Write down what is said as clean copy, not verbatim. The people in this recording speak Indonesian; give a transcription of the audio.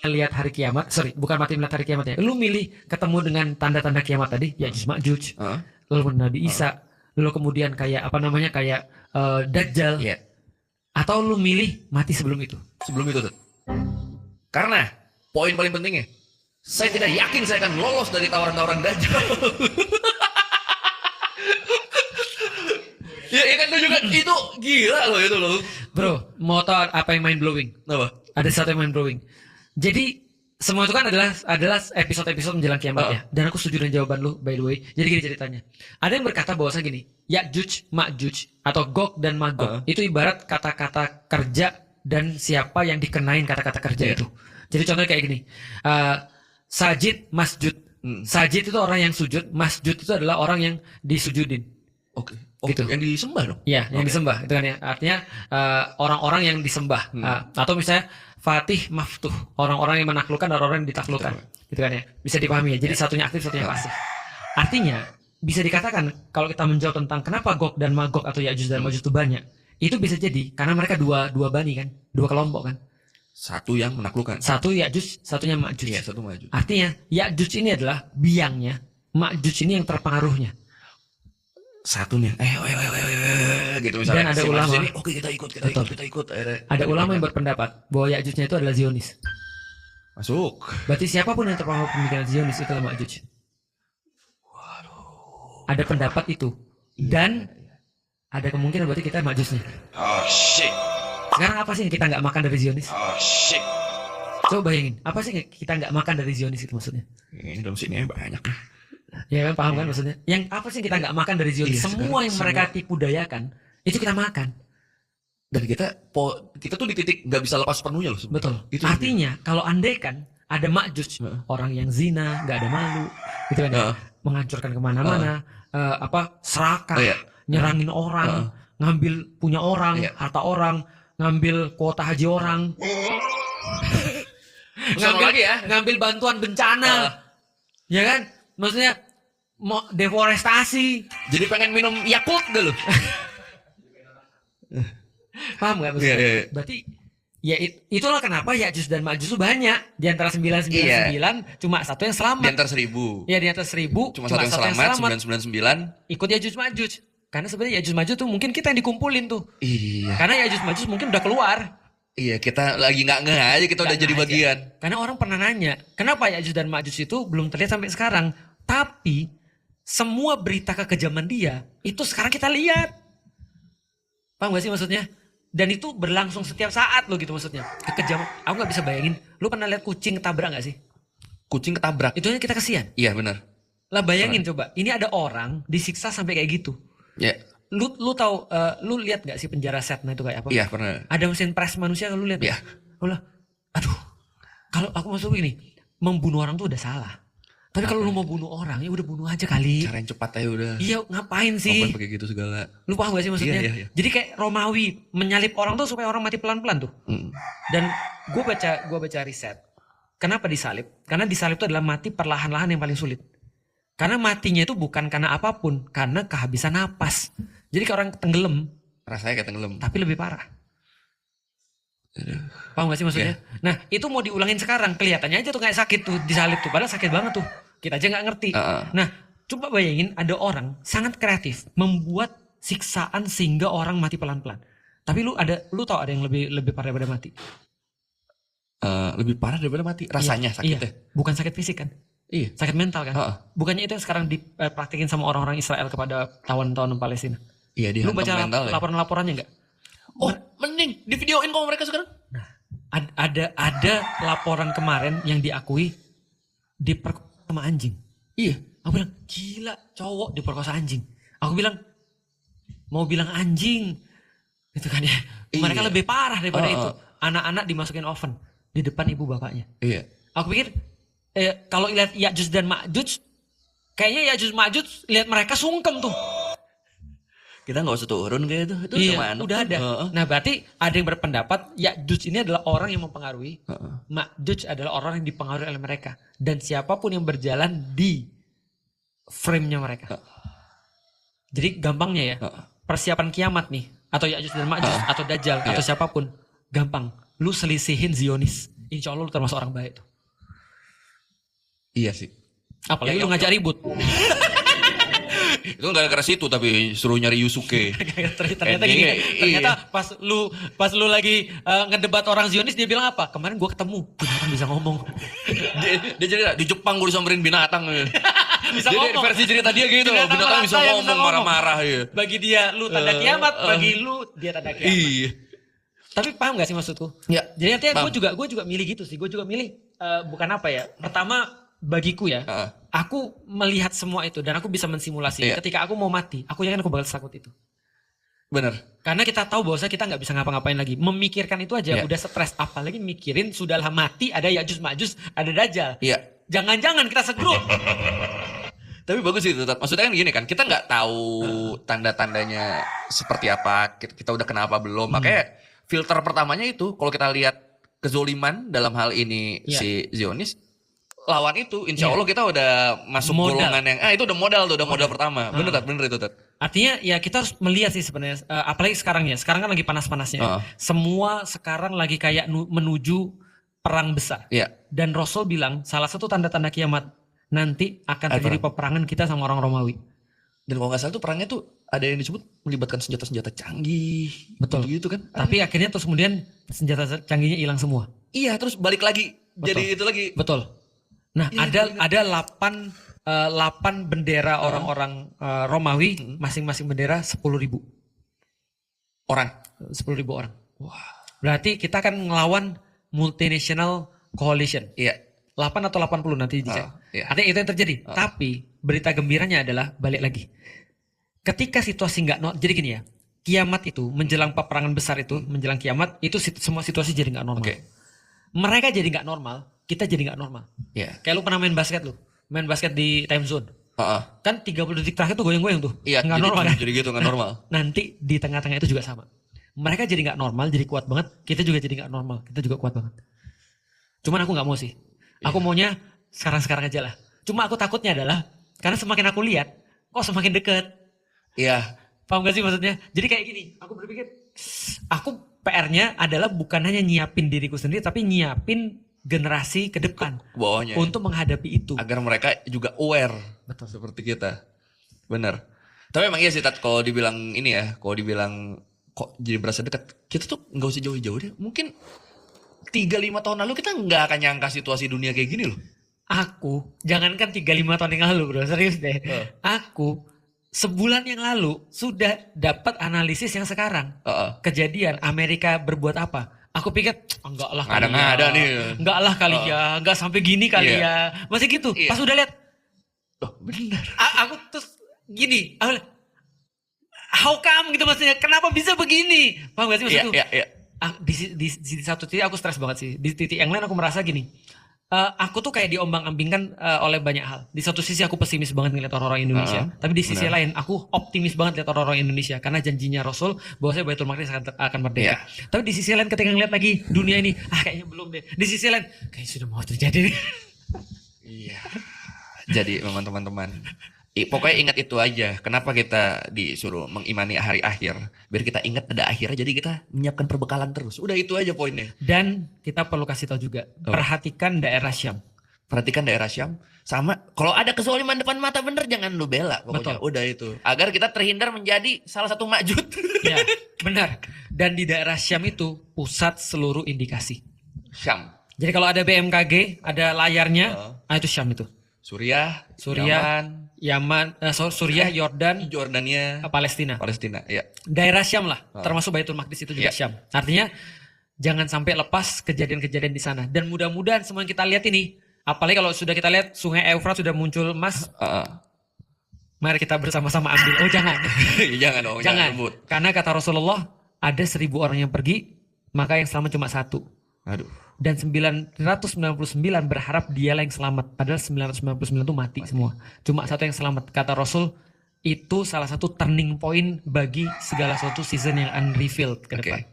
lihat hari kiamat, bukan mati melihat hari kiamat ya. Lu milih ketemu dengan tanda-tanda kiamat tadi, Ya'juj Ma'juj, lalu Nabi Isa, lalu kemudian kayak apa namanya kayak Dajjal, Iya. atau lu milih mati sebelum itu? Sebelum itu tuh. Karena poin paling pentingnya, saya tidak yakin saya akan lolos dari tawaran-tawaran Dajjal. Ya kan itu juga itu gila loh itu loh. Bro, mau tau apa yang mind blowing? Apa? Ada satu yang mind blowing. Jadi semua itu kan adalah episode-episode menjelang kiamat ya. Dan aku setuju dengan jawaban lu by the way. Jadi gini ceritanya. Ada yang berkata bahwasanya gini, Ya'juj Ma'juj atau Gog dan Magog itu ibarat kata-kata kerja dan siapa yang dikenain kata-kata kerja itu. Jadi contohnya kayak gini. Sajid, masjud. Sajid itu orang yang sujud, masjud itu adalah orang yang disujudin. Oke. Gitu. Yang disembah dong? Iya, yang disembah. Itu kan ya. Artinya orang-orang yang disembah. Atau misalnya Fatih Maftuh, orang-orang yang menaklukkan dan orang yang ditaklukkan. Gitu kan ya. Bisa dipahami ya. Jadi satunya aktif, satunya pasif. Artinya bisa dikatakan kalau kita menjawab tentang kenapa Gog dan Magog atau Ya'juj dan Ma'juj itu banyak, itu bisa jadi karena mereka dua bani kan, dua kelompok kan. Satu yang menaklukkan. Satu Ya'juj, satunya Ma'juj. Iya, satu Ma'juj. Artinya Ya'juj ini adalah biangnya, Ma'juj ini yang terpengaruhnya. Satu nih, gitu misalnya. Dan ada ulama. Ini, oke kita ikut. Ada ulama yang berpendapat bahwa Ya'jujnya itu adalah Zionis. Masuk. Berarti siapapun yang terpengaruh pemikiran Zionis itu adalah Ma'juj. Ada pendapat itu. Dan ada kemungkinan berarti kita Ma'jujnya. Oh shit. Sekarang apa sih yang kita nggak makan dari Zionis? Oh shit. Coba bayangin, apa sih yang kita nggak makan dari Zionis itu maksudnya? Ini dalam sini banyak nih. Ya kan, paham kan maksudnya? Yang apa sih yang kita nggak makan dari Zionis? Semua yang mereka tipu dayakan itu kita makan. Dan kita tuh di titik nggak bisa lepas penuhnya loh. Betul. Itu artinya kalau andai kan ada Ma'juj, orang yang zina, nggak ada malu, gitu kan? Menghancurkan kemana-mana, serakah, nyerangin orang, ngambil punya orang, harta orang, ngambil kuota haji orang, ngambil bantuan bencana, ya kan? Maksudnya mau deforestasi. Jadi pengen minum Yakult deh lu. Paham gak maksudnya? Iya. Berarti ya itulah kenapa Ya'juj dan Ma'juj itu banyak. Di antara 999 cuma satu yang selamat. Di antara 1000. Ya di antara 1000 cuma satu yang selamat. 999 ikut Ya'juj Ma'juj. Karena sebenarnya Ya'juj Ma'juj tuh mungkin kita yang dikumpulin tuh. Iya. Karena Ya'juj Ma'juj mungkin udah keluar. Iya, kita lagi nggak ngeh aja kita udah jadi bagian. Karena orang pernah nanya, kenapa Ya'juj dan Ma'juj itu belum terlihat sampai sekarang? Tapi semua berita kekejaman dia itu sekarang kita lihat. Paham gak sih maksudnya? Dan itu berlangsung setiap saat loh gitu maksudnya. Kekejaman. Aku gak bisa bayangin. Lu pernah lihat kucing ketabrak gak sih? Kucing ketabrak. Itu kita kasihan. Iya benar. Lah bayangin coba. Ini ada orang disiksa sampai kayak gitu. Ya. Lu tahu, lu lihat gak sih penjara Setna itu kayak apa? Iya pernah. Ada mesin pres manusia kalau lu lihat. Iya. Aduh. Kalau aku masuk ini, membunuh orang tuh udah salah. Tapi kalau lu mau bunuh orang, ya udah bunuh aja kali. Cara yang cepat aja udah. Iya, ngapain sih? Ngapain pakai gitu segala. Lu paham gak sih maksudnya? Iya. Jadi kayak Romawi menyalip orang tuh supaya orang mati pelan-pelan tuh. Dan gue baca riset. Kenapa disalib? Karena disalib itu adalah mati perlahan-lahan yang paling sulit. Karena matinya itu bukan karena apapun, karena kehabisan napas. Jadi kayak orang tenggelam. Rasanya kayak tenggelam. Tapi lebih parah. Paham gak sih maksudnya? Nah itu mau diulangin sekarang, kelihatannya aja tuh kayak sakit tuh disalib tuh, padahal sakit banget tuh, kita aja nggak ngerti. Nah coba bayangin ada orang sangat kreatif membuat siksaan sehingga orang mati pelan-pelan. Tapi lu tahu ada yang lebih parah daripada mati? Lebih parah daripada mati, rasanya sakitnya. Bukan sakit fisik kan? Iya. Sakit mental kan? Bukannya itu yang sekarang dipraktikin sama orang-orang Israel kepada tawan-tawan Palestina? Iya, lu baca laporan-laporannya nggak? Oh, mending di videoin kok mereka sekarang. Nah, ada laporan kemarin yang diakui diperkosa sama anjing. Iya. Aku bilang, gila cowok diperkosa anjing. Aku bilang, mau bilang anjing. Gitu kan ya. Mereka lebih parah daripada itu. Anak-anak dimasukin oven di depan ibu bapaknya. Iya. Aku pikir, kalau lihat Ya'juj dan Ma'juj, kayaknya Ya'juj Ma'juj lihat mereka sungkem tuh. Kita nggak usah turun kayak itu. Iya, udah ada. Nah berarti ada yang berpendapat Ya'juj ini adalah orang yang mempengaruhi, Ma'juj adalah orang yang dipengaruhi oleh mereka, dan siapapun yang berjalan di frame-nya mereka. Jadi gampangnya ya, persiapan kiamat nih, atau Ya'juj dan Ma'juj, atau Dajjal, atau siapapun, gampang. Lu selisihin Zionis, insya Allah lu termasuk orang baik tuh. Iya sih. Apalagi Ya, lu ngajak ribut. Itu gara-gara situ tapi suruh nyari Yusuke. Ternyata gini, ternyata pas lu lagi ngedebat orang Zionis, dia bilang apa? Kemarin gua ketemu binatang bisa ngomong. dia cerita di Jepang gue disamperin binatang. Bisa Jadi ngomong. versi cerita dia gitu loh, binatang bisa merasa yang ngomong marah-marah ya. Bagi dia lu tanda kiamat, bagi lu dia tanda kiamat. Iya. Tapi paham gak sih maksudku? Ya. Jadi artinya Paham. gue juga milih gitu sih. Gue juga milih bukan apa ya. Pertama bagiku ya, aku melihat semua itu dan aku bisa mensimulasi. Iya. Ketika aku mau mati, aku yakin aku bakal takut itu. Bener. Karena kita tahu bahwa kita nggak bisa ngapa-ngapain lagi. Memikirkan itu aja Iya. udah stres. Apalagi mikirin sudahlah mati, ada Ya'juj Ma'juj, ada Dajjal. Iya. Jangan-jangan kita segrut. Tapi bagus itu, Tat. Maksudnya kan gini kan, kita nggak tahu tanda-tandanya seperti apa, kita udah kenapa belum. Makanya filter pertamanya itu, kalau kita lihat kezoliman dalam hal ini Iya. si Zionis, lawan itu, insya Iya. Allah kita udah masuk Modal. golongan yang, itu udah modal tuh, udah modal pertama. Bener, Tat, bener itu, Tat. Artinya ya kita harus melihat sih sebenarnya. Apalagi sekarang ya. Sekarang kan lagi panas-panasnya. Semua sekarang lagi kayak menuju perang besar. Iya. Dan Rasul bilang salah satu tanda-tanda kiamat nanti akan terjadi peperangan kita sama orang Romawi. Dan kalau nggak salah tuh perangnya tuh ada yang disebut melibatkan senjata-senjata canggih. Betul. Gitu kan. Tapi akhirnya terus kemudian senjata canggihnya hilang semua. Iya, terus balik lagi. Jadi itu lagi. Betul. Nah, ada 8 bendera orang-orang Romawi, masing-masing bendera 10.000 Orang. 10.000 orang. Wah. Berarti kita akan ngelawan multinational coalition. Iya. 8 atau 80 nanti dicek. Iya. Artinya itu yang terjadi. Tapi berita gembiranya adalah balik lagi. Ketika situasi jadi gini ya. Kiamat itu menjelang peperangan besar itu, menjelang kiamat itu semua situasi jadi nggak normal. Oke. Mereka jadi nggak normal, kita jadi nggak normal. Iya. Kayak lu pernah main basket main basket di time zone. Kan 30 detik terakhir tuh goyang-goyang tuh. Iya, Nggak normal kan? Jadi gitu nggak normal. Nanti di tengah-tengah itu juga sama. Mereka jadi nggak normal, jadi kuat banget. Kita juga jadi nggak normal, kita juga kuat banget. Cuman aku nggak mau sih. Aku maunya sekarang-sekarang aja lah. Cuma aku takutnya adalah karena semakin aku lihat, kok semakin deket. Iya. Paham gak sih maksudnya? Jadi kayak gini, aku berpikir, aku PR-nya adalah bukan hanya nyiapin diriku sendiri, tapi nyiapin generasi ke depan Bawahnya. untuk menghadapi itu. Agar mereka juga aware. Betul. Seperti kita. Bener. Tapi emang iya sih, Tat, kalau dibilang ini ya, kalau dibilang kok jadi berasa dekat, kita tuh nggak usah jauh-jauh deh. Mungkin 3-5 tahun lalu kita nggak akan nyangka situasi dunia kayak gini loh. Aku, jangankan 3-5 tahun yang lalu bro, serius deh. Aku, sebulan yang lalu sudah dapat analisis yang sekarang. Kejadian Amerika berbuat apa. Aku pikir, enggak lah kali Nggak ada nih. Enggak lah kali ya, enggak sampai gini kali Iya. ya. Masih gitu, Iya. pas udah lihat, Oh, bener. aku terus gini, aku bilang, how come gitu maksudnya, kenapa bisa begini? Paham gak sih maksudku? Iya. Di satu titik aku stres banget sih. Di titik yang lain aku merasa gini. Aku tuh kayak diombang-ambingkan oleh banyak hal. Di satu sisi aku pesimis banget ngeliat orang-orang Indonesia. Tapi di sisi lain aku optimis banget lihat orang-orang Indonesia. Karena janjinya Rasul bahwasanya Baitul Maqdis akan merdeka. Tapi di sisi lain ketika ngeliat lagi dunia ini, kayaknya belum deh. Di sisi lain, kayaknya sudah mau terjadi nih. Iya. Jadi memang teman-teman, pokoknya ingat itu aja. Kenapa kita disuruh mengimani hari akhir? Biar kita ingat ada akhirnya, jadi kita menyiapkan perbekalan terus. Udah itu aja poinnya. Dan kita perlu kasih tahu juga, perhatikan daerah Syam. Perhatikan daerah Syam. Sama, kalau ada kezaliman depan mata bener jangan lu bela. Pokoknya udah itu. Agar kita terhindar menjadi salah satu makjud. Ya, benar. Dan di daerah Syam itu pusat seluruh indikasi. Syam. Jadi kalau ada BMKG, ada layarnya, itu Syam itu. Suriah, Yaman, Suriah, Yordan, Jordania, Palestina. ya. Daerah Syam lah, termasuk Baitul Maqdis itu juga Syam. Artinya jangan sampai lepas kejadian-kejadian di sana. Dan mudah-mudahan semua yang kita lihat ini, apalagi kalau sudah kita lihat Sungai Eufrat sudah muncul emas, mari kita bersama-sama ambil. Oh jangan, jangan dong, jangan rebut. Karena kata Rasulullah ada 1.000 orang yang pergi, maka yang selamat cuma 1. Aduh. Dan 999 berharap dialah yang selamat. Padahal 999 itu mati semua. Cuma 1 yang selamat. Kata Rasul, itu salah satu turning point bagi segala sesuatu season yang unrevealed ke depan.